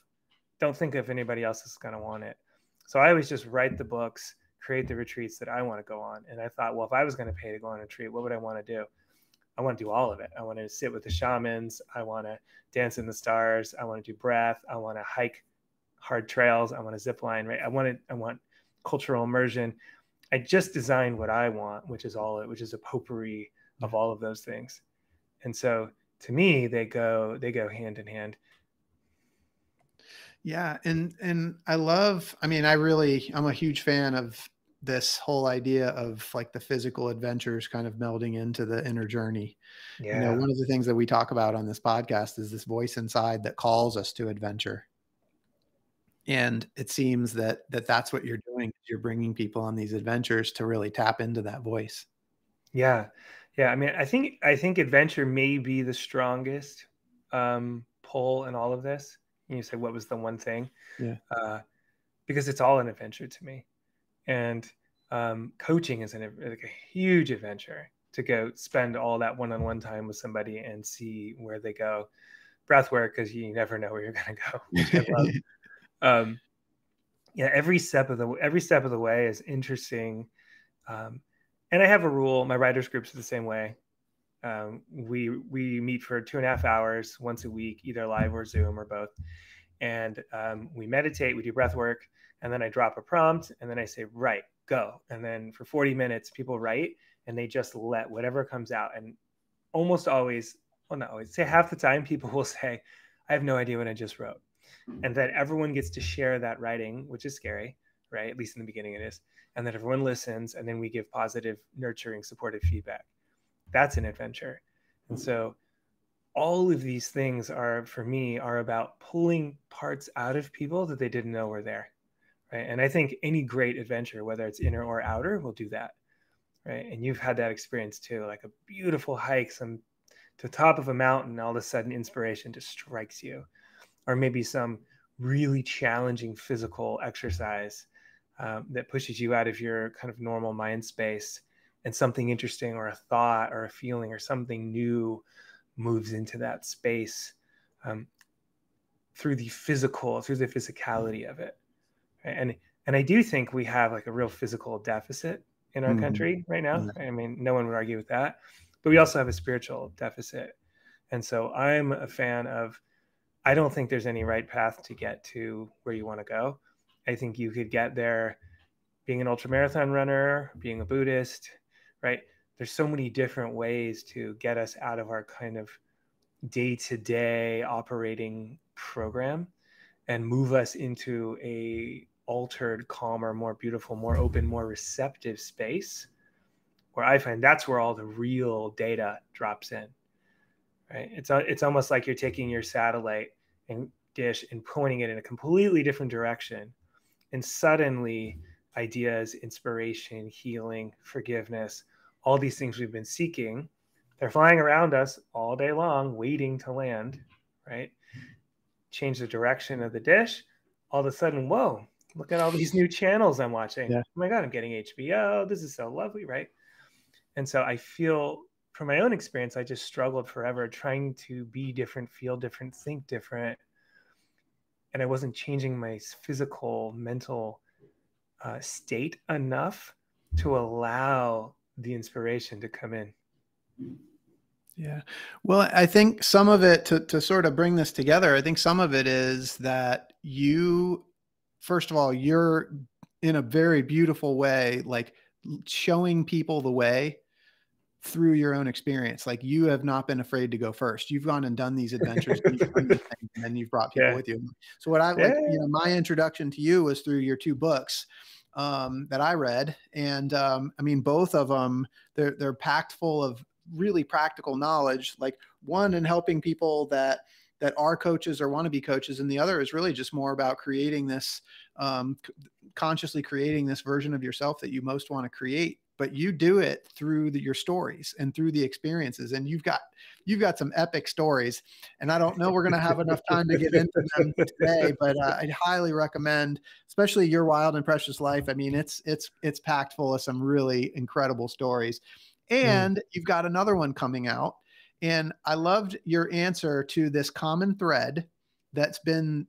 Don't think if anybody else is going to want it. So I always just write the books, create the retreats that I want to go on. And I thought, well, if I was going to pay to go on a retreat, what would I want to do? I want to do all of it. I want to sit with the shamans. I want to dance in the stars. I want to do breath. I want to hike hard trails. I want to zip line, right? I want cultural immersion. I just designed what I want, which is a potpourri of all of those things. And so to me, they go hand in hand. Yeah. And I'm a huge fan of this whole idea of like the physical adventures kind of melding into the inner journey. Yeah. You know, one of the things that we talk about on this podcast is this voice inside that calls us to adventure. And it seems that that's what you're doing. You're bringing people on these adventures to really tap into that voice. Yeah. Yeah. I mean, I think adventure may be the strongest pull in all of this. You say, what was the one thing? Yeah. Because it's all an adventure to me. And coaching is like a huge adventure, to go spend all that one-on-one time with somebody and see where they go. Breathwork, because you never know where you're going to go, which I love. Yeah, every step of the way is interesting. And I have a rule. My writers groups are the same way. We meet for 2.5 hours once a week, either live or Zoom or both. And we meditate, we do breath work, and then I drop a prompt, and then I say, write, go. And then for 40 minutes, people write, and they just let whatever comes out. And almost always, well, not always, say half the time, people will say, I have no idea what I just wrote. And that everyone gets to share that writing, which is scary, right? At least in the beginning it is. And that everyone listens, and then we give positive, nurturing, supportive feedback. That's an adventure. And so all of these things for me, are about pulling parts out of people that they didn't know were there, right? And I think any great adventure, whether it's inner or outer, will do that, right? And you've had that experience too, like a beautiful hike to the top of a mountain, all of a sudden inspiration just strikes you. Or maybe some really challenging physical exercise that pushes you out of your kind of normal mind space, and something interesting or a thought or a feeling or something new moves into that space through the physicality of it. Right? And I do think we have like a real physical deficit in our country right now. Mm-hmm. I mean, no one would argue with that, but we also have a spiritual deficit. And so I'm a fan of, I don't think there's any right path to get to where you want to go. I think you could get there being an ultramarathon runner, being a Buddhist, right? There's so many different ways to get us out of our kind of day-to-day operating program and move us into a altered, calmer, more beautiful, more open, more receptive space, where I find that's where all the real data drops in. Right? It's almost like you're taking your satellite and dish and pointing it in a completely different direction, and suddenly ideas, inspiration, healing, forgiveness, all these things we've been seeking, they're flying around us all day long, waiting to land, right? Change the direction of the dish. All of a sudden, whoa, look at all these new channels I'm watching. Yeah. Oh my God, I'm getting HBO. This is so lovely, right? And so I feel, from my own experience, I just struggled forever trying to be different, feel different, think different. And I wasn't changing my physical, mental state enough to allow the inspiration to come in. Yeah. Well, I think some of it, to sort of bring this together, I think some of it is that you, first of all, you're in a very beautiful way, like showing people the way through your own experience. Like, you have not been afraid to go first. You've gone and done these adventures, and you've done these things, and then you've brought people with you. So what I like, my introduction to you was through your 2 books that I read. And I mean, both of them, they're packed full of really practical knowledge, like one in helping people that are coaches or want to be coaches. And the other is really just more about creating this, consciously creating this version of yourself that you most want to create. but you do it through your stories and through the experiences. And you've got some epic stories, and I don't know we're going to have enough time to get into them today, but I'd highly recommend, especially Your Wild and Precious Life. I mean, it's packed full of some really incredible stories. And you've got another one coming out. And I loved your answer to this common thread that's been,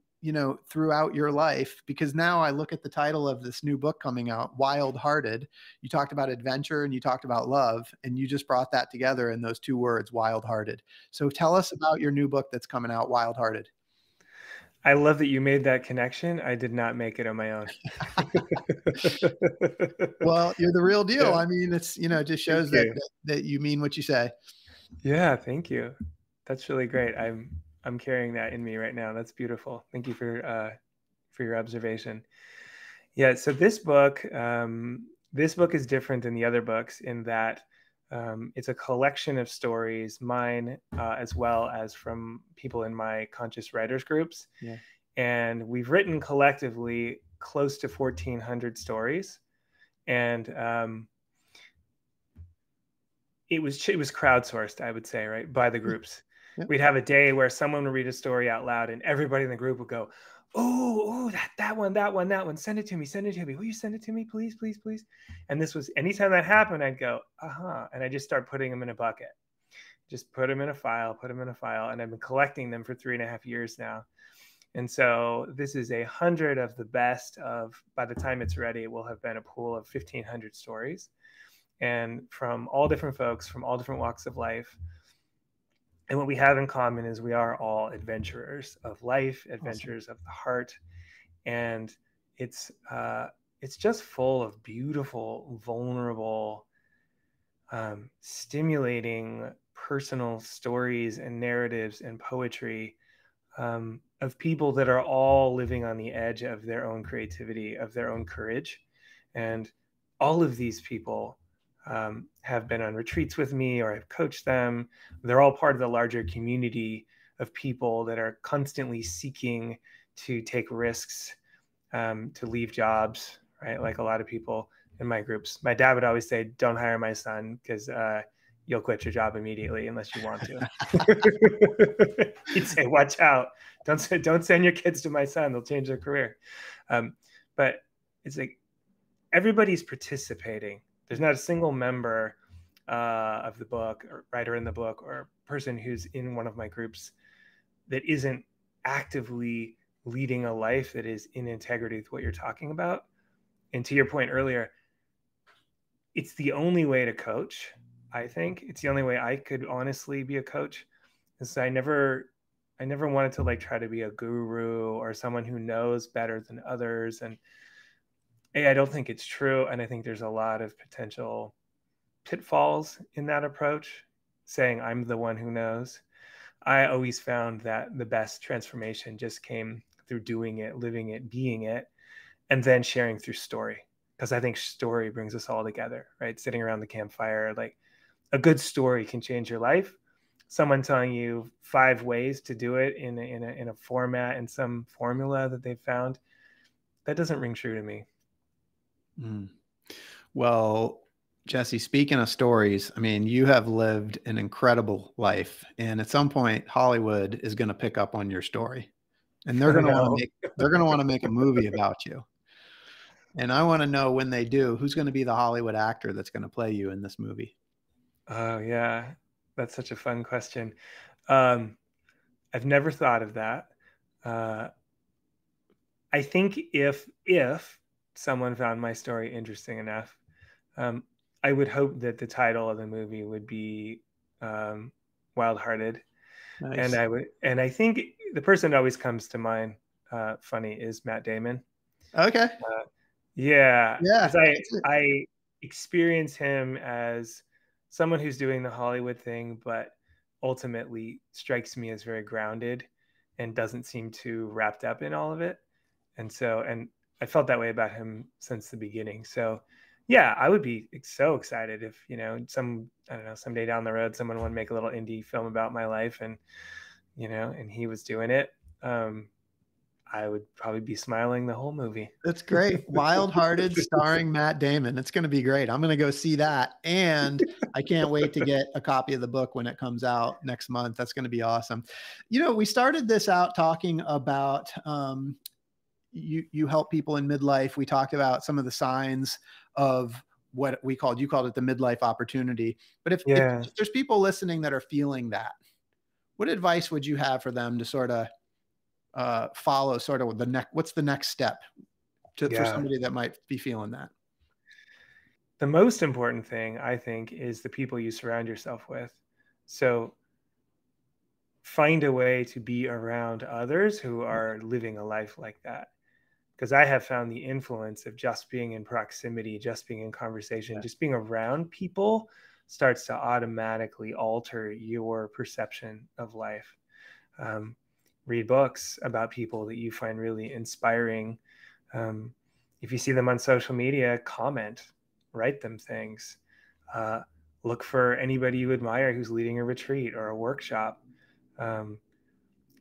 throughout your life, because now I look at the title of this new book coming out, Wild Hearted. You talked about adventure and you talked about love, and you just brought that together in those two words, Wild Hearted. So tell us about your new book that's coming out, Wild Hearted. I love that you made that connection. I did not make it on my own. Well, you're the real deal. Yeah. I mean, it's, it just shows that you mean what you say. Yeah, thank you. That's really great. I'm carrying that in me right now. That's beautiful. Thank you for your observation. Yeah. So this book is different than the other books in that it's a collection of stories, mine as well as from people in my conscious writers groups. Yeah. And we've written collectively close to 1,400 stories, and it was crowdsourced, I would say, right, by the groups. Yeah. We'd have a day where someone would read a story out loud, and everybody in the group would go, "Oh, that one, send it to me. Will you send it to me, please, please, please?" And this was, anytime that happened, I'd go, and I just start putting them in a bucket, just put them in a file, and I've been collecting them for 3.5 years now. And so this is 100 of the best of, by the time it's ready, it will have been a pool of 1,500 stories, and from all different folks, from all different walks of life. And what we have in common is we are all adventurers of life, adventurers of the heart. And it's just full of beautiful, vulnerable, stimulating personal stories and narratives and poetry of people that are all living on the edge of their own creativity, of their own courage. And all of these people have been on retreats with me, or I've coached them. They're all part of the larger community of people that are constantly seeking to take risks, to leave jobs, right? Like a lot of people in my groups. My dad would always say, "Don't hire my son, because you'll quit your job immediately unless you want to." He'd say, "Watch out. Don't send your kids to my son. They'll change their career." But it's like everybody's participating. There's not a single member of the book, or writer in the book, or person who's in one of my groups that isn't actively leading a life that is in integrity with what you're talking about. And to your point earlier, it's the only way to coach. I think it's the only way I could honestly be a coach. And so I never wanted to try to be a guru or someone who knows better than others. And I don't think it's true. And I think there's a lot of potential pitfalls in that approach, saying I'm the one who knows. I always found that the best transformation just came through doing it, living it, being it, and then sharing through story. Because I think story brings us all together, right? Sitting around the campfire, a good story can change your life. Someone telling you 5 ways to do it in a format, in some formula that they've found, that doesn't ring true to me. Well, Jesse, speaking of stories, I mean, you have lived an incredible life, and at some point Hollywood is going to pick up on your story, and they're going to want to make a movie about you. And I want to know, when they do, who's going to be the Hollywood actor that's going to play you in this movie? Oh yeah, that's such a fun question. I've never thought of that. I think if someone found my story interesting enough, I would hope that the title of the movie would be Wild Hearted. Nice. And I think the person that always comes to mind, funny, is Matt Damon. Okay. Yeah. Because I experience him as someone who's doing the Hollywood thing, but ultimately strikes me as very grounded and doesn't seem too wrapped up in all of it. And I felt that way about him since the beginning. So yeah, I would be so excited if, someday down the road, someone wanted to make a little indie film about my life, and, and he was doing it. I would probably be smiling the whole movie. That's great. Wild Hearted, starring Matt Damon. It's going to be great. I'm going to go see that. And I can't wait to get a copy of the book when it comes out next month. That's going to be awesome. We started this out talking about you help people in midlife. We talked about some of the signs of what you called it the midlife opportunity. But if there's people listening that are feeling that, what advice would you have for them to sort of follow sort of what's the next step for somebody that might be feeling that? The most important thing, I think, is the people you surround yourself with. So find a way to be around others who are living a life like that. Because I have found the influence of just being in proximity, just being in conversation, just being around people starts to automatically alter your perception of life. Read books about people that you find really inspiring. If you see them on social media, comment, write them things. Look for anybody you admire who's leading a retreat or a workshop.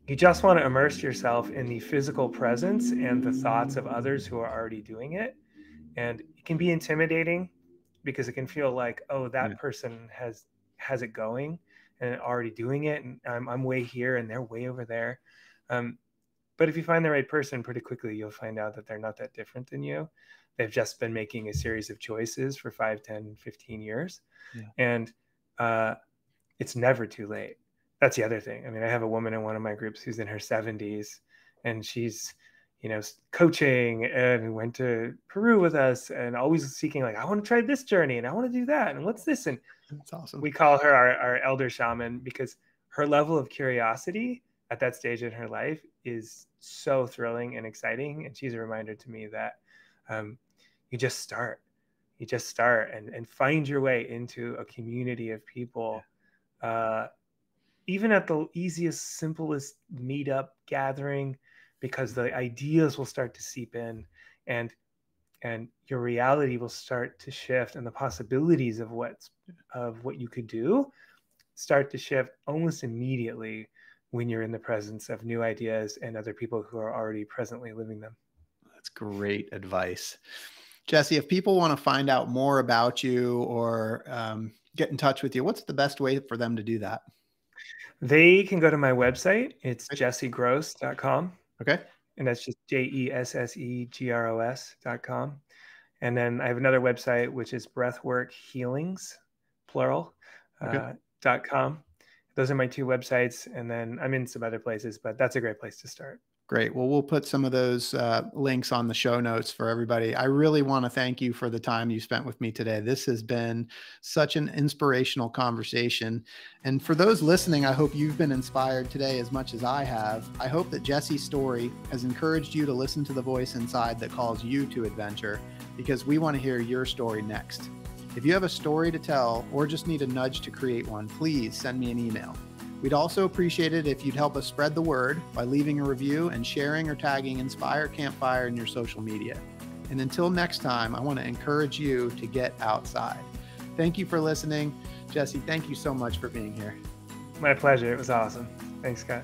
You just want to immerse yourself in the physical presence and the thoughts of others who are already doing it. And it can be intimidating because it can feel like, oh, that person has it going and already doing it. And I'm way here and they're way over there. But if you find the right person, pretty quickly, you'll find out that they're not that different than you. They've just been making a series of choices for 5, 10, 15 years. And it's never too late. That's the other thing. I mean, I have a woman in one of my groups who's in her 70s and she's, coaching and went to Peru with us and always seeking like, I want to try this journey and I want to do that. And what's this? And that's awesome. We call her our elder shaman because her level of curiosity at that stage in her life is so thrilling and exciting. And she's a reminder to me that you just start and find your way into a community of people. Even at the easiest, simplest meetup gathering, because the ideas will start to seep in and your reality will start to shift and the possibilities of what you could do start to shift almost immediately when you're in the presence of new ideas and other people who are already presently living them. That's great advice. Jesse, if people want to find out more about you or get in touch with you, what's the best way for them to do that? They can go to my website. It's jessegros.com. Okay. And that's just JESSEGROS.com. And then I have another website, which is Breathwork Healings, plural, .com. Those are my two websites. And then I'm in some other places, but that's a great place to start. Great. Well, we'll put some of those links on the show notes for everybody. I really want to thank you for the time you spent with me today. This has been such an inspirational conversation. And for those listening, I hope you've been inspired today as much as I have. I hope that Jesse's story has encouraged you to listen to the voice inside that calls you to adventure, because we want to hear your story next. If you have a story to tell or just need a nudge to create one, please send me an email. We'd also appreciate it if you'd help us spread the word by leaving a review and sharing or tagging Inspire Campfire in your social media. And until next time, I want to encourage you to get outside. Thank you for listening. Jesse, thank you so much for being here. My pleasure. It was awesome. Thanks, Scott.